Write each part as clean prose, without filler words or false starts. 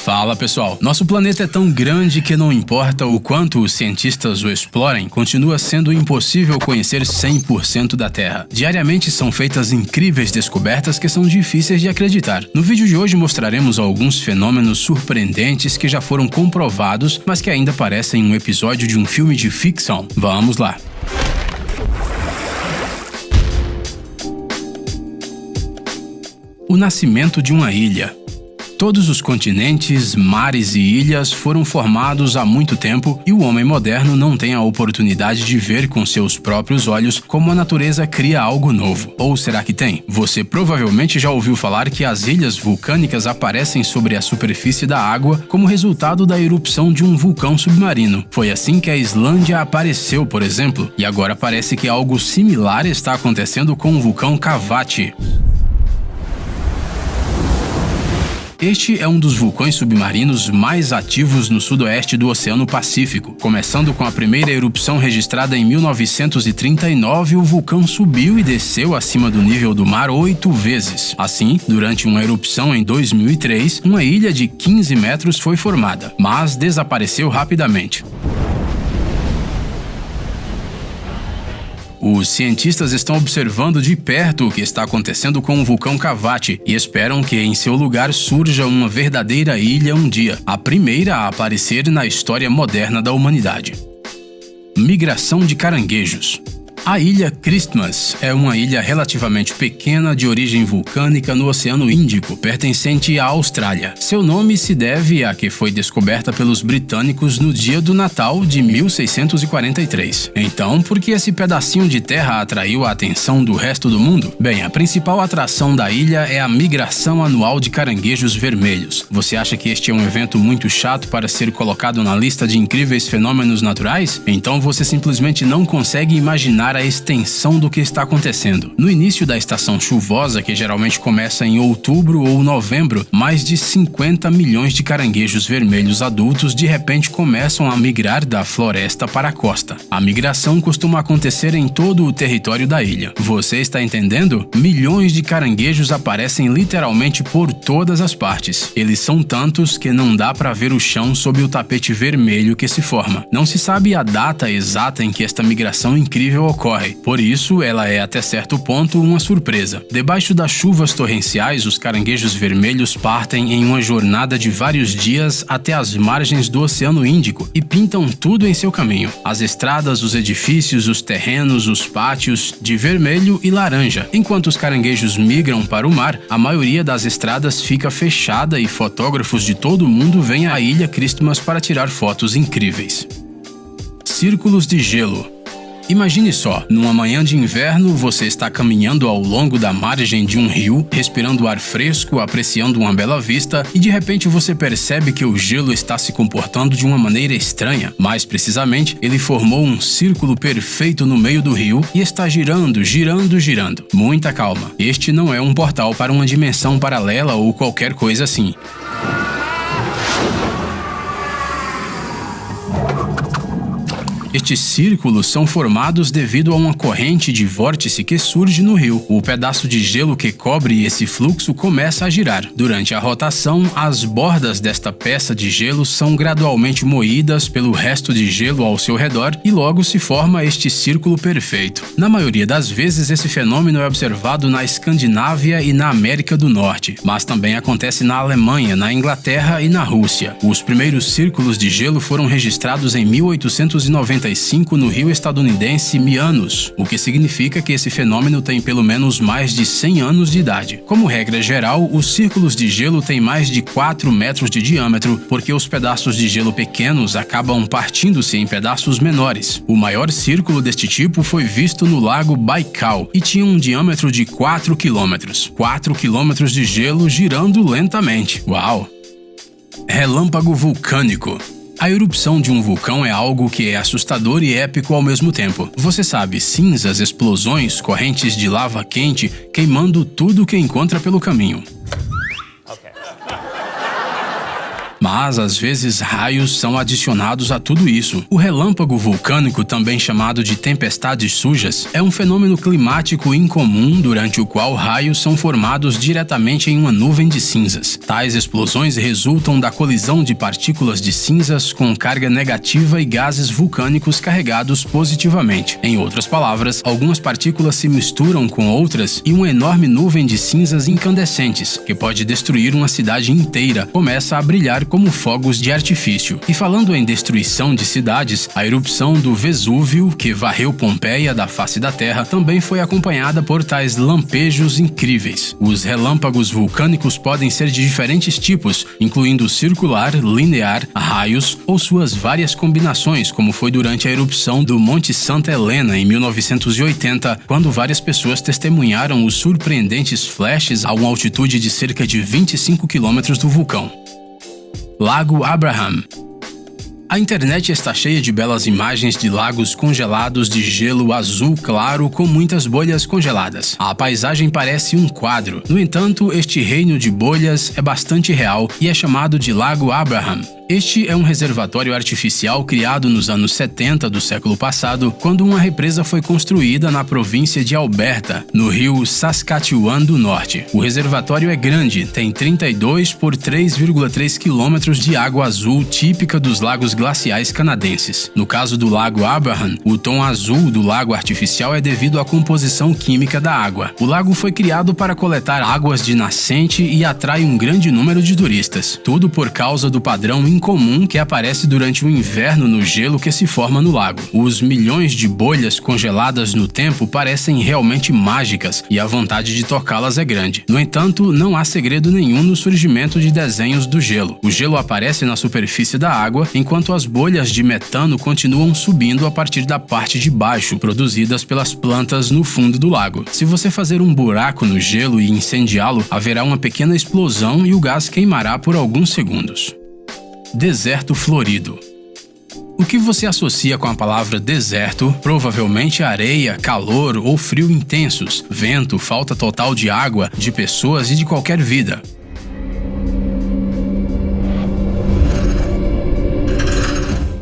Fala pessoal, nosso planeta é tão grande que não importa o quanto os cientistas o explorem, continua sendo impossível conhecer 100% da Terra. Diariamente são feitas incríveis descobertas que são difíceis de acreditar. No vídeo de hoje mostraremos alguns fenômenos surpreendentes que já foram comprovados, mas que ainda parecem um episódio de um filme de ficção. Vamos lá! O nascimento de uma ilha. Todos os continentes, mares e ilhas foram formados há muito tempo e o homem moderno não tem a oportunidade de ver com seus próprios olhos como a natureza cria algo novo. Ou será que tem? Você provavelmente já ouviu falar que as ilhas vulcânicas aparecem sobre a superfície da água como resultado da erupção de um vulcão submarino. Foi assim que a Islândia apareceu, por exemplo, e agora parece que algo similar está acontecendo com o vulcão Cavati. Este é um dos vulcões submarinos mais ativos no sudoeste do Oceano Pacífico. Começando com a primeira erupção registrada em 1939, o vulcão subiu e desceu acima do nível do mar 8 vezes. Assim, durante uma erupção em 2003, uma ilha de 15 metros foi formada, mas desapareceu rapidamente. Os cientistas estão observando de perto o que está acontecendo com o vulcão Cavati e esperam que em seu lugar surja uma verdadeira ilha um dia, a primeira a aparecer na história moderna da humanidade. Migração de caranguejos. A ilha Christmas é uma ilha relativamente pequena de origem vulcânica no Oceano Índico, pertencente à Austrália. Seu nome se deve a que foi descoberta pelos britânicos no dia do Natal de 1643. Então, por que esse pedacinho de terra atraiu a atenção do resto do mundo? Bem, a principal atração da ilha é a migração anual de caranguejos vermelhos. Você acha que este é um evento muito chato para ser colocado na lista de incríveis fenômenos naturais? Então você simplesmente não consegue imaginar a extensão do que está acontecendo. No início da estação chuvosa, que geralmente começa em outubro ou novembro, mais de 50 milhões de caranguejos vermelhos adultos de repente começam a migrar da floresta para a costa. A migração costuma acontecer em todo o território da ilha. Você está entendendo? Milhões de caranguejos aparecem literalmente por todas as partes. Eles são tantos que não dá para ver o chão sob o tapete vermelho que se forma. Não se sabe a data exata em que esta migração incrível ocorre. Por isso, ela é até certo ponto uma surpresa. Debaixo das chuvas torrenciais, os caranguejos vermelhos partem em uma jornada de vários dias até as margens do Oceano Índico e pintam tudo em seu caminho. As estradas, os edifícios, os terrenos, os pátios, de vermelho e laranja. Enquanto os caranguejos migram para o mar, a maioria das estradas fica fechada e fotógrafos de todo o mundo vêm à ilha Christmas para tirar fotos incríveis. Círculos de gelo. Imagine só, numa manhã de inverno, você está caminhando ao longo da margem de um rio, respirando ar fresco, apreciando uma bela vista, e de repente você percebe que o gelo está se comportando de uma maneira estranha. Mais precisamente, ele formou um círculo perfeito no meio do rio e está girando, girando, girando. Muita calma. Este não é um portal para uma dimensão paralela ou qualquer coisa assim. Estes círculos são formados devido a uma corrente de vórtice que surge no rio. O pedaço de gelo que cobre esse fluxo começa a girar. Durante a rotação, as bordas desta peça de gelo são gradualmente moídas pelo resto de gelo ao seu redor e logo se forma este círculo perfeito. Na maioria das vezes, esse fenômeno é observado na Escandinávia e na América do Norte, mas também acontece na Alemanha, na Inglaterra e na Rússia. Os primeiros círculos de gelo foram registrados em 1895 no rio estadunidense Mianos, o que significa que esse fenômeno tem pelo menos mais de 100 anos de idade. Como regra geral, os círculos de gelo têm mais de 4 metros de diâmetro, porque os pedaços de gelo pequenos acabam partindo-se em pedaços menores. O maior círculo deste tipo foi visto no lago Baikal e tinha um diâmetro de 4 quilômetros. 4 quilômetros de gelo girando lentamente. Uau! Relâmpago vulcânico. A erupção de um vulcão é algo que é assustador e épico ao mesmo tempo. Você sabe, cinzas, explosões, correntes de lava quente, queimando tudo que encontra pelo caminho. mas às vezes raios são adicionados a tudo isso. O relâmpago vulcânico, também chamado de tempestades sujas, é um fenômeno climático incomum durante o qual raios são formados diretamente em uma nuvem de cinzas. Tais explosões resultam da colisão de partículas de cinzas com carga negativa e gases vulcânicos carregados positivamente. Em outras palavras, algumas partículas se misturam com outras e uma enorme nuvem de cinzas incandescentes, que pode destruir uma cidade inteira, começa a brilhar como fogos de artifício. E falando em destruição de cidades, a erupção do Vesúvio, que varreu Pompeia da face da Terra, também foi acompanhada por tais lampejos incríveis. Os relâmpagos vulcânicos podem ser de diferentes tipos, incluindo circular, linear, raios ou suas várias combinações, como foi durante a erupção do Monte Santa Helena em 1980, quando várias pessoas testemunharam os surpreendentes flashes a uma altitude de cerca de 25 quilômetros do vulcão. Lago Abraham. A internet está cheia de belas imagens de lagos congelados de gelo azul claro com muitas bolhas congeladas. A paisagem parece um quadro. No entanto, este reino de bolhas é bastante real e é chamado de Lago Abraham. Este é um reservatório artificial criado nos anos 70 do século passado, quando uma represa foi construída na província de Alberta, no rio Saskatchewan do Norte. O reservatório é grande, tem 32 por 3,3 quilômetros de água azul típica dos lagos glaciais canadenses. No caso do Lago Abraham, o tom azul do lago artificial é devido à composição química da água. O lago foi criado para coletar águas de nascente e atrai um grande número de turistas, tudo por causa do padrão incomum que aparece durante o inverno no gelo que se forma no lago. Os milhões de bolhas congeladas no tempo parecem realmente mágicas e a vontade de tocá-las é grande. No entanto, não há segredo nenhum no surgimento de desenhos do gelo. O gelo aparece na superfície da água, enquanto as bolhas de metano continuam subindo a partir da parte de baixo, produzidas pelas plantas no fundo do lago. Se você fazer um buraco no gelo e incendiá-lo, haverá uma pequena explosão e o gás queimará por alguns segundos. Deserto florido. O que você associa com a palavra deserto? Provavelmente areia, calor ou frio intensos, vento, falta total de água, de pessoas e de qualquer vida.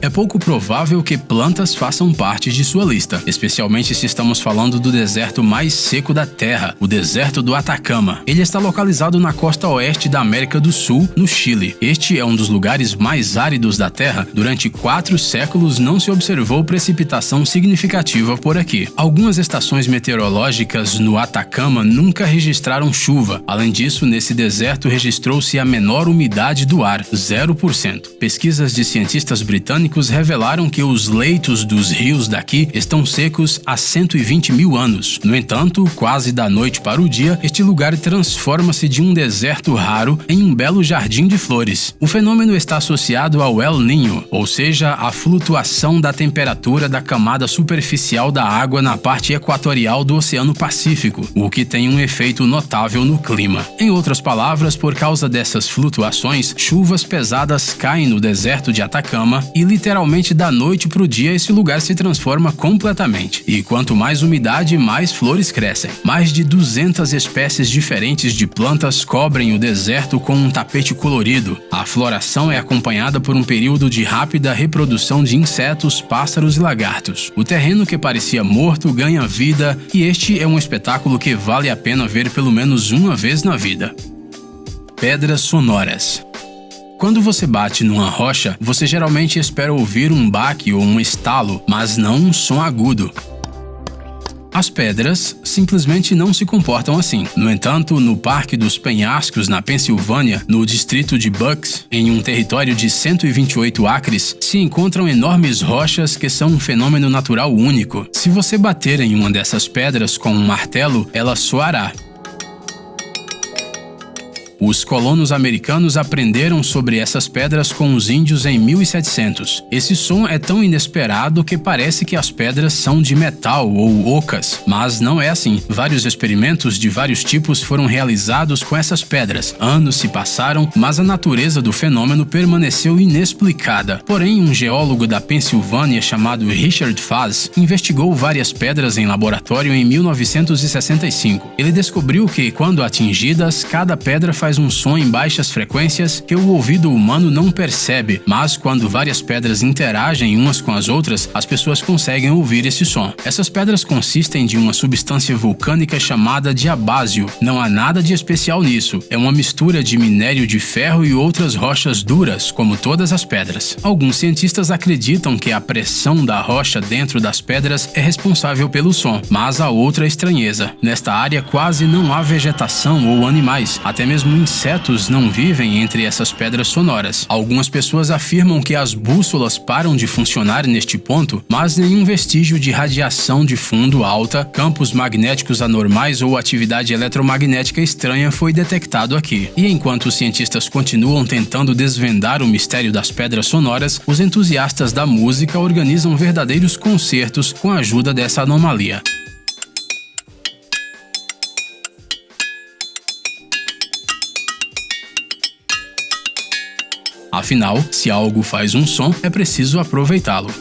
É pouco provável que plantas façam parte de sua lista, especialmente se estamos falando do deserto mais seco da Terra, o deserto do Atacama. Ele está localizado na costa oeste da América do Sul, no Chile. Este é um dos lugares mais áridos da Terra. Durante 4 séculos não se observou precipitação significativa por aqui. Algumas estações meteorológicas no Atacama nunca registraram chuva. Além disso, nesse deserto registrou-se a menor umidade do ar, 0%. Pesquisas de cientistas britânicos revelaram que os leitos dos rios daqui estão secos há 120 mil anos. No entanto, quase da noite para o dia, este lugar transforma-se de um deserto raro em um belo jardim de flores. O fenômeno está associado ao El Niño, ou seja, a flutuação da temperatura da camada superficial da água na parte equatorial do Oceano Pacífico, o que tem um efeito notável no clima. Em outras palavras, por causa dessas flutuações, chuvas pesadas caem no deserto de Atacama e literalmente da noite para o dia esse lugar se transforma completamente. E quanto mais umidade, mais flores crescem. Mais de 200 espécies diferentes de plantas cobrem o deserto com um tapete colorido. A floração é acompanhada por um período de rápida reprodução de insetos, pássaros e lagartos. O terreno que parecia morto ganha vida e este é um espetáculo que vale a pena ver pelo menos uma vez na vida. Pedras sonoras. Quando você bate numa rocha, você geralmente espera ouvir um baque ou um estalo, mas não um som agudo. As pedras simplesmente não se comportam assim. No entanto, no Parque dos Penhascos, na Pensilvânia, no distrito de Bucks, em um território de 128 acres, se encontram enormes rochas que são um fenômeno natural único. Se você bater em uma dessas pedras com um martelo, ela soará. Os colonos americanos aprenderam sobre essas pedras com os índios em 1700. Esse som é tão inesperado que parece que as pedras são de metal ou ocas, mas não é assim. Vários experimentos de vários tipos foram realizados com essas pedras. Anos se passaram, mas a natureza do fenômeno permaneceu inexplicada. Porém, um geólogo da Pensilvânia chamado Richard Faz investigou várias pedras em laboratório em 1965. Ele descobriu que, quando atingidas, cada pedra faz faz um som em baixas frequências que o ouvido humano não percebe, mas quando várias pedras interagem umas com as outras, as pessoas conseguem ouvir esse som. Essas pedras consistem de uma substância vulcânica chamada diabásio. Não há nada de especial nisso. É uma mistura de minério de ferro e outras rochas duras, como todas as pedras. Alguns cientistas acreditam que a pressão da rocha dentro das pedras é responsável pelo som, mas há outra estranheza. Nesta área quase não há vegetação ou animais. Até mesmo insetos não vivem entre essas pedras sonoras. Algumas pessoas afirmam que as bússolas param de funcionar neste ponto, mas nenhum vestígio de radiação de fundo alta, campos magnéticos anormais ou atividade eletromagnética estranha foi detectado aqui. E enquanto os cientistas continuam tentando desvendar o mistério das pedras sonoras, os entusiastas da música organizam verdadeiros concertos com a ajuda dessa anomalia. Afinal, se algo faz um som, é preciso aproveitá-lo.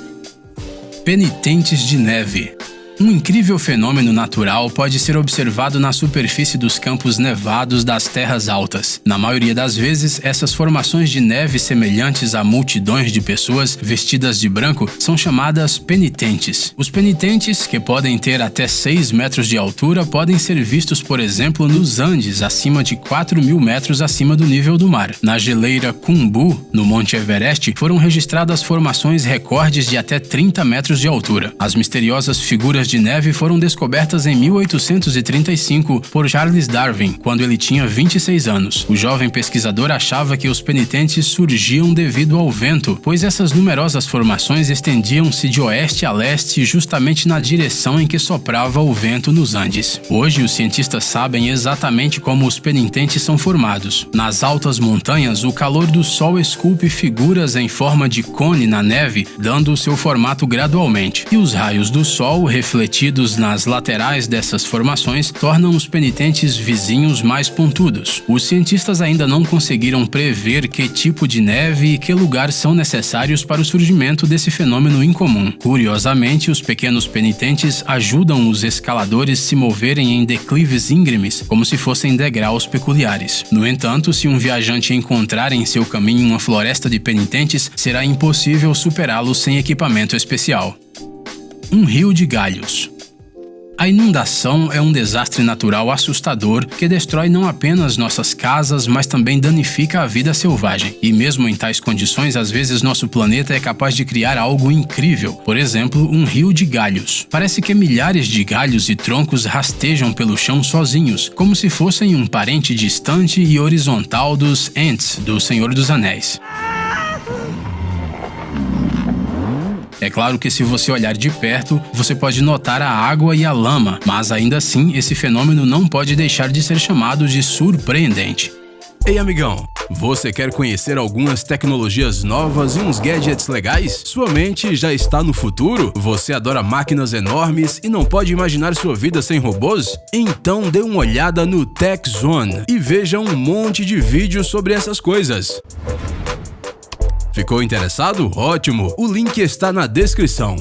Penitentes de neve. Um incrível fenômeno natural pode ser observado na superfície dos campos nevados das terras altas. Na maioria das vezes, essas formações de neve semelhantes a multidões de pessoas vestidas de branco são chamadas penitentes. Os penitentes, que podem ter até 6 metros de altura, podem ser vistos, por exemplo, nos Andes, acima de 4.000 metros acima do nível do mar. Na geleira Khumbu, no Monte Everest, foram registradas formações recordes de até 30 metros de altura. As misteriosas figuras de neve foram descobertas em 1835 por Charles Darwin, quando ele tinha 26 anos. O jovem pesquisador achava que os penitentes surgiam devido ao vento, pois essas numerosas formações estendiam-se de oeste a leste justamente na direção em que soprava o vento nos Andes. Hoje, os cientistas sabem exatamente como os penitentes são formados. Nas altas montanhas, o calor do sol esculpe figuras em forma de cone na neve, dando o seu formato gradualmente. E os raios do sol, refletidos nas laterais dessas formações, tornam os penitentes vizinhos mais pontudos. Os cientistas ainda não conseguiram prever que tipo de neve e que lugar são necessários para o surgimento desse fenômeno incomum. Curiosamente, os pequenos penitentes ajudam os escaladores a se moverem em declives íngremes, como se fossem degraus peculiares. No entanto, se um viajante encontrar em seu caminho uma floresta de penitentes, será impossível superá-lo sem equipamento especial. Um rio de galhos. A inundação é um desastre natural assustador que destrói não apenas nossas casas, mas também danifica a vida selvagem. E mesmo em tais condições, às vezes nosso planeta é capaz de criar algo incrível. Por exemplo, um rio de galhos. Parece que milhares de galhos e troncos rastejam pelo chão sozinhos, como se fossem um parente distante e horizontal dos Ents, do Senhor dos Anéis. É claro que se você olhar de perto, você pode notar a água e a lama, mas ainda assim esse fenômeno não pode deixar de ser chamado de surpreendente. Ei amigão, você quer conhecer algumas tecnologias novas e uns gadgets legais? Sua mente já está no futuro? Você adora máquinas enormes e não pode imaginar sua vida sem robôs? Então dê uma olhada no Tech Zone e veja um monte de vídeos sobre essas coisas. Ficou interessado? Ótimo! O link está na descrição.